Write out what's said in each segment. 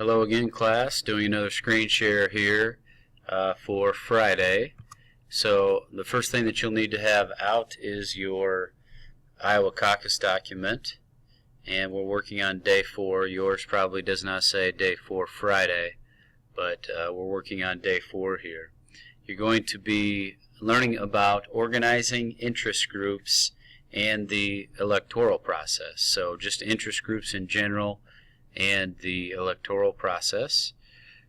Hello again, class. Doing another screen share here for Friday. So the first thing that you'll need to have out is your Iowa caucus document, and we're working on day 4. Yours probably does not say day 4 Friday, but we're working on day 4 here. You're going to be learning about organizing interest groups and the electoral process. So just interest groups in general and the electoral process.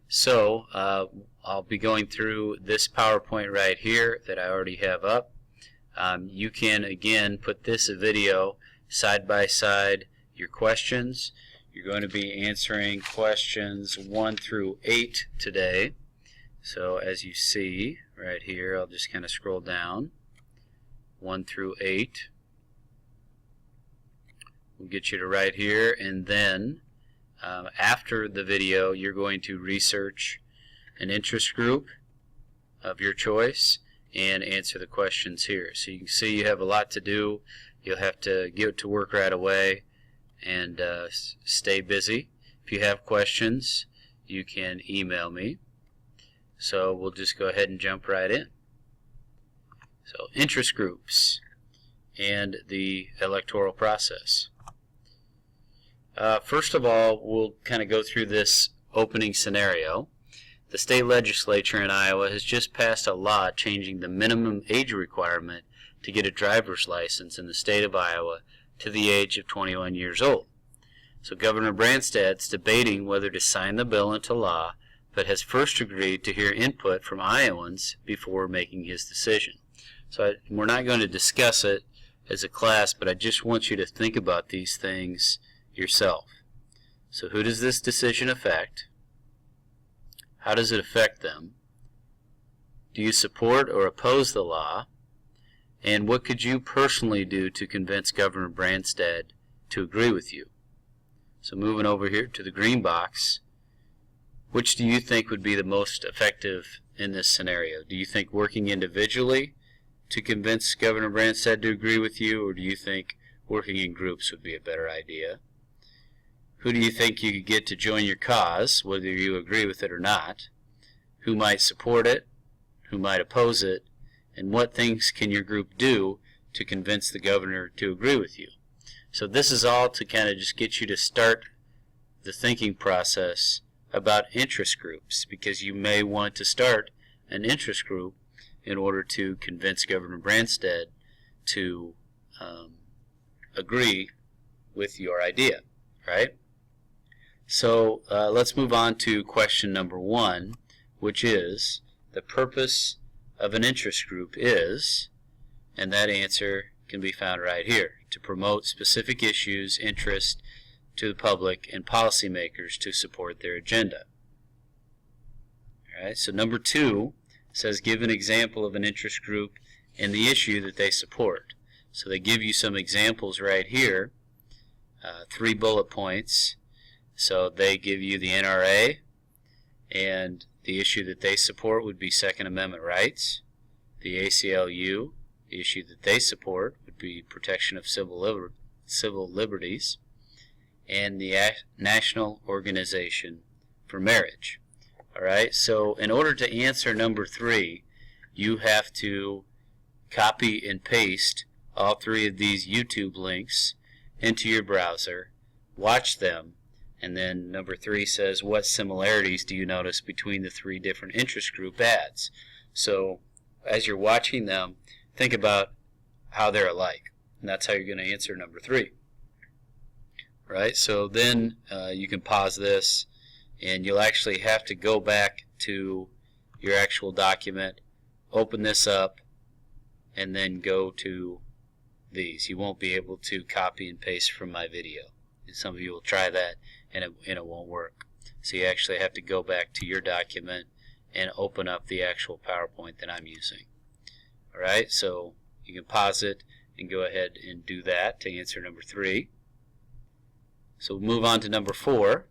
So I'll be going through this PowerPoint right here that I already have up. You can again put this video side by side your questions. You're going to be answering questions 1 through 8 today. So as you see right here, I'll just kind of scroll down. 1 through 8. We'll get you to right here, and then after the video you're going to research an interest group of your choice and answer the questions here. So you can see you have a lot to do. You'll have to get to work right away and stay busy. If you have questions, you can email me. So we'll just go ahead and jump right in. So interest groups and the electoral process. First of all, we'll kind of go through this opening scenario. The state legislature in Iowa has just passed a law changing the minimum age requirement to get a driver's license in the state of Iowa to the age of 21 years old. So Governor Branstad's debating whether to sign the bill into law, but has first agreed to hear input from Iowans before making his decision. So we're not going to discuss it as a class, but I just want you to think about these things yourself. So who does this decision affect? How does it affect them? Do you support or oppose the law? And what could you personally do to convince Governor Branstad to agree with you? So moving over here to the green box, which do you think would be the most effective in this scenario? Do you think working individually to convince Governor Branstad to agree with you, or do you think working in groups would be a better idea? Who do you think you could get to join your cause, whether you agree with it or not? Who might support it? Who might oppose it? And what things can your group do to convince the governor to agree with you? So this is all to kind of just get you to start the thinking process about interest groups, because you may want to start an interest group in order to convince Governor Branstad to agree with your idea, right? So let's move on to question number 1, which is the purpose of an interest group is, and that answer can be found right here, to promote specific issues, interest to the public and policymakers to support their agenda. All right, so number 2 says give an example of an interest group and the issue that they support. So they give you some examples right here, 3 bullet points. So they give you the NRA, and the issue that they support would be Second Amendment rights. The ACLU, the issue that they support would be protection of civil liberties. And the National Organization for Marriage. All right, so in order to answer number 3, you have to copy and paste all 3 of these YouTube links into your browser, watch them, and then number 3 says, what similarities do you notice between the 3 different interest group ads? So as you're watching them, think about how they're alike, and that's how you're going to answer number 3. Right, so then you can pause this, and you'll actually have to go back to your actual document, open this up, and then go to these. You won't be able to copy and paste from my video. Some of you will try that, and it won't work. So you actually have to go back to your document and open up the actual PowerPoint that I'm using. All right, so you can pause it and go ahead and do that to answer number 3. So we'll move on to number 4.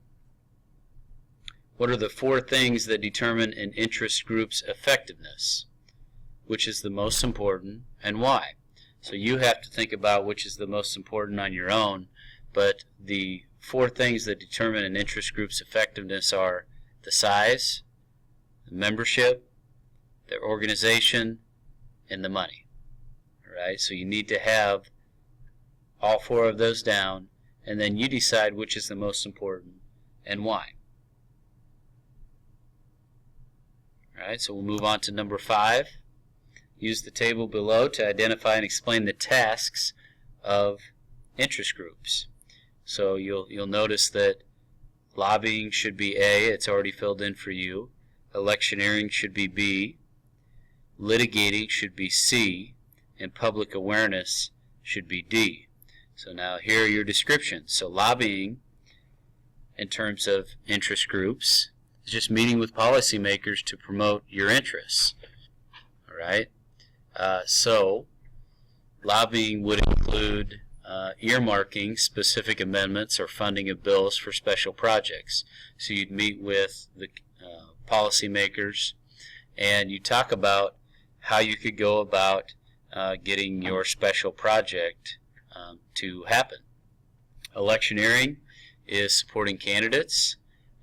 What are the 4 things that determine an interest group's effectiveness? Which is the most important and why? So you have to think about which is the most important on your own, but the four things that determine an interest group's effectiveness are the size, the membership, their organization, and the money. All right, so you need to have all four of those down, and then you decide which is the most important and why. All right, so we'll move on to number 5. Use the table below to identify and explain the tasks of interest groups. So you'll notice that lobbying should be A, it's already filled in for you. Electioneering should be B. Litigating should be C. And public awareness should be D. So now here are your descriptions. So lobbying, in terms of interest groups, is just meeting with policymakers to promote your interests. All right? So lobbying would include earmarking specific amendments or funding of bills for special projects. So you'd meet with the policymakers and you talk about how you could go about getting your special project to happen. Electioneering is supporting candidates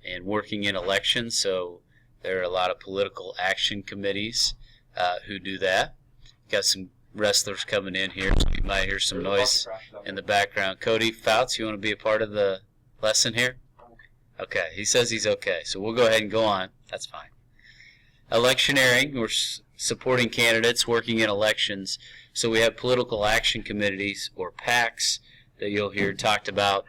and working in elections, so there are a lot of political action committees who do that. Got some wrestlers coming in here, so you might hear some noise in the background. Cody Fouts, you want to be a part of the lesson here? Okay, he says he's okay, so we'll go ahead and go on. That's fine. Electioneering, we're supporting candidates working in elections. So we have political action committees, or PACs, that you'll hear talked about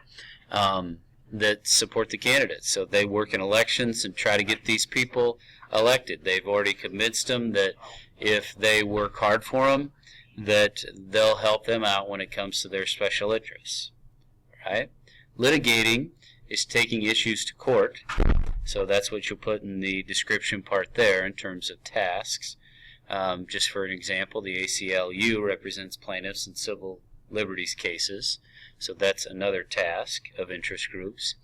that support the candidates. So they work in elections and try to get these people elected. They've already convinced them that if they work hard for them, that they'll help them out when it comes to their special interests. Right? Litigating is taking issues to court. So that's what you'll put in the description part there in terms of tasks. Just for an example, the ACLU represents plaintiffs in civil liberties cases. So that's another task of interest groups.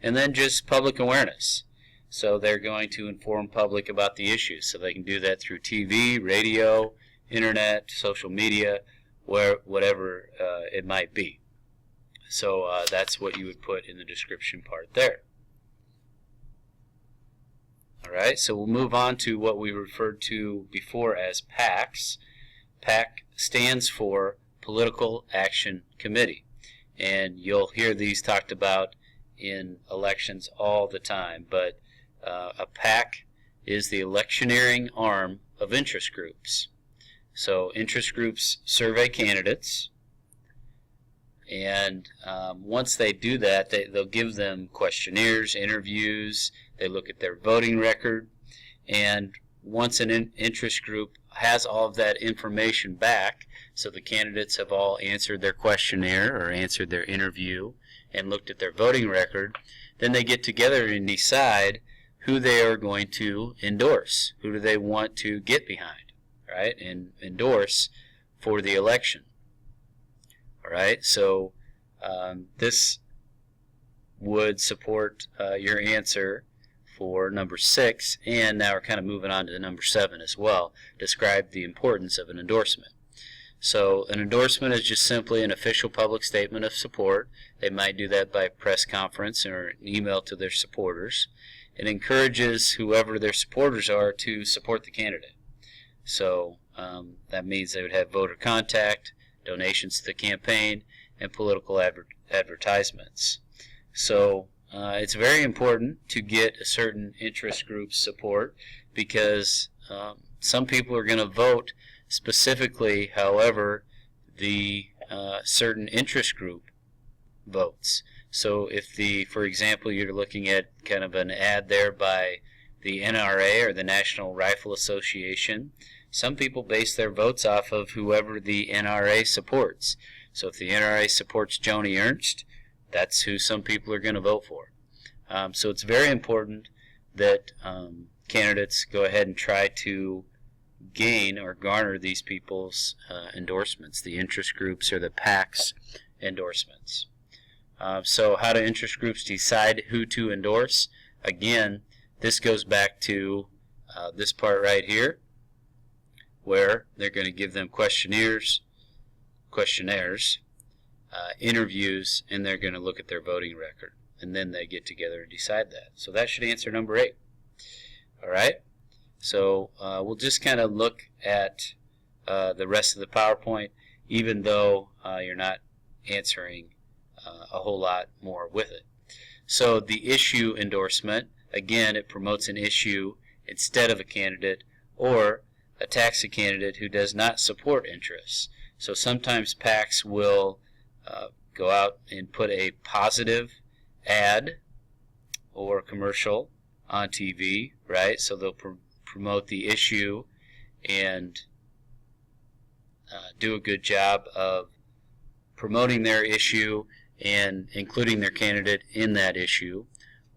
And then just public awareness. So they're going to inform public about the issues. So they can do that through TV, radio, internet, social media, whatever it might be. So that's what you would put in the description part there. Alright, so we'll move on to what we referred to before as PACs. PAC stands for Political Action Committee. And you'll hear these talked about in elections all the time. But a PAC is the electioneering arm of interest groups. So interest groups survey candidates. And once they do that, they'll give them questionnaires, interviews. They look at their voting record, and once an interest group has all of that information back, so the candidates have all answered their questionnaire or answered their interview and looked at their voting record, then they get together and decide who they are going to endorse. Who do they want to get behind, right, and endorse for the election. All right, so this would support your answer for number 6, and now we're kind of moving on to number 7 as well. Describe the importance of an endorsement. So an endorsement is just simply an official public statement of support. They might do that by press conference or an email to their supporters. It encourages whoever their supporters are to support the candidate. So that means they would have voter contact, donations to the campaign, and political advertisements. So it's very important to get a certain interest group's support because some people are going to vote specifically however the certain interest group votes. So if for example, you're looking at kind of an ad there by the NRA or the National Rifle Association, some people base their votes off of whoever the NRA supports. So if the NRA supports Joni Ernst, that's who some people are going to vote for. So it's very important that candidates go ahead and try to gain or garner these people's endorsements, the interest groups or the PACs endorsements. So how do interest groups decide who to endorse? Again, this goes back to this part right here, where they're going to give them questionnaires, interviews, and they're going to look at their voting record. and then they get together and decide that. So that should answer number 8. All right. So we'll just kind of look at the rest of the PowerPoint, even though you're not answering a whole lot more with it. So the issue endorsement, again, it promotes an issue instead of a candidate, or attacks a candidate who does not support interests. So sometimes PACs will go out and put a positive ad or commercial on TV, right? So they'll promote the issue and do a good job of promoting their issue and including their candidate in that issue.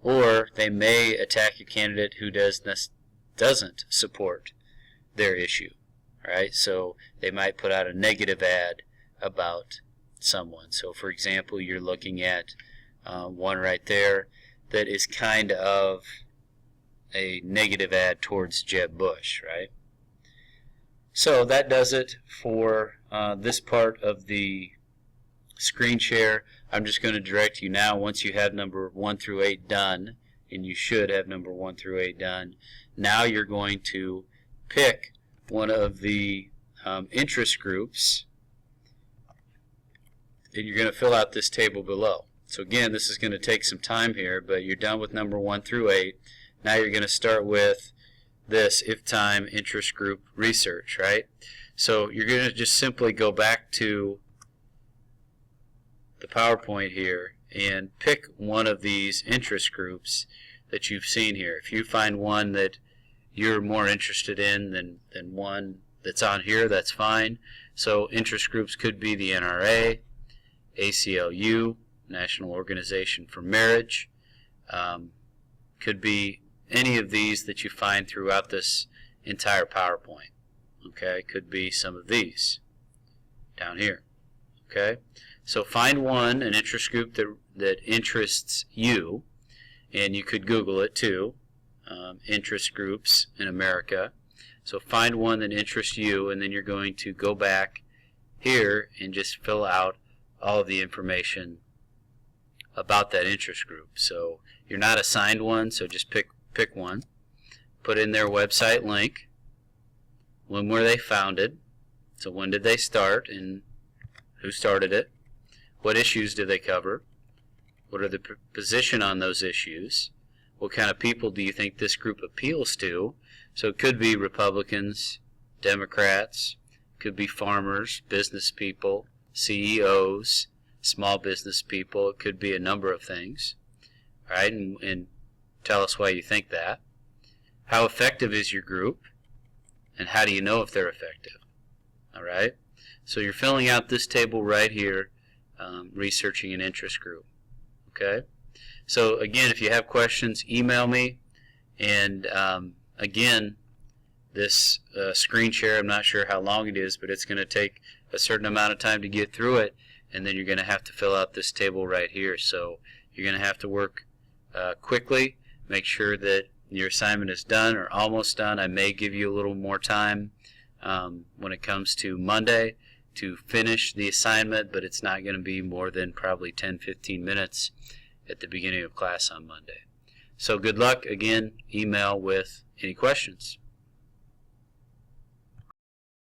Or they may attack a candidate who doesn't support their issue, right? So they might put out a negative ad about someone. So for example, you're looking at one right there that is kind of a negative ad towards Jeb Bush, right? So that does it for this part of the screen share. I'm just going to direct you now, once you have number 1 through 8 done, and you should have number 1 through 8 done, now you're going to pick one of the interest groups, and you're going to fill out this table below. So again, this is going to take some time here, but you're done with number 1 through 8. Now you're going to start with this if time interest group research, right? So you're going to just simply go back to the PowerPoint here and pick one of these interest groups that you've seen here. If you find one that you're more interested in than one that's on here, that's fine. So interest groups could be the NRA, ACLU, National Organization for Marriage, could be any of these that you find throughout this entire PowerPoint. Okay, could be some of these down here. Okay, so find one, an interest group that interests you, and you could Google it too, interest groups in America. So find one that interests you, and then you're going to go back here and just fill out all of the information about that interest group. So you're not assigned one, so just pick one. Put in their website link. When were they founded? So when did they start and who started it? What issues do they cover? What are the position on those issues? What kind of people do you think this group appeals to? So it could be Republicans, Democrats, could be farmers, business people, CEOs, small business people. It could be a number of things. All right, and tell us why you think that. How effective is your group? And how do you know if they're effective? All right, so you're filling out this table right here, researching an interest group. Okay, so again, if you have questions, email me. And again, this screen share, I'm not sure how long it is, but it's going to take a certain amount of time to get through it, and then you're going to have to fill out this table right here. So you're going to have to work quickly. Make sure that your assignment is done or almost done. I may give you a little more time when it comes to Monday to finish the assignment, but it's not going to be more than probably 10-15 minutes at the beginning of class on Monday. So good luck. Again, email with any questions.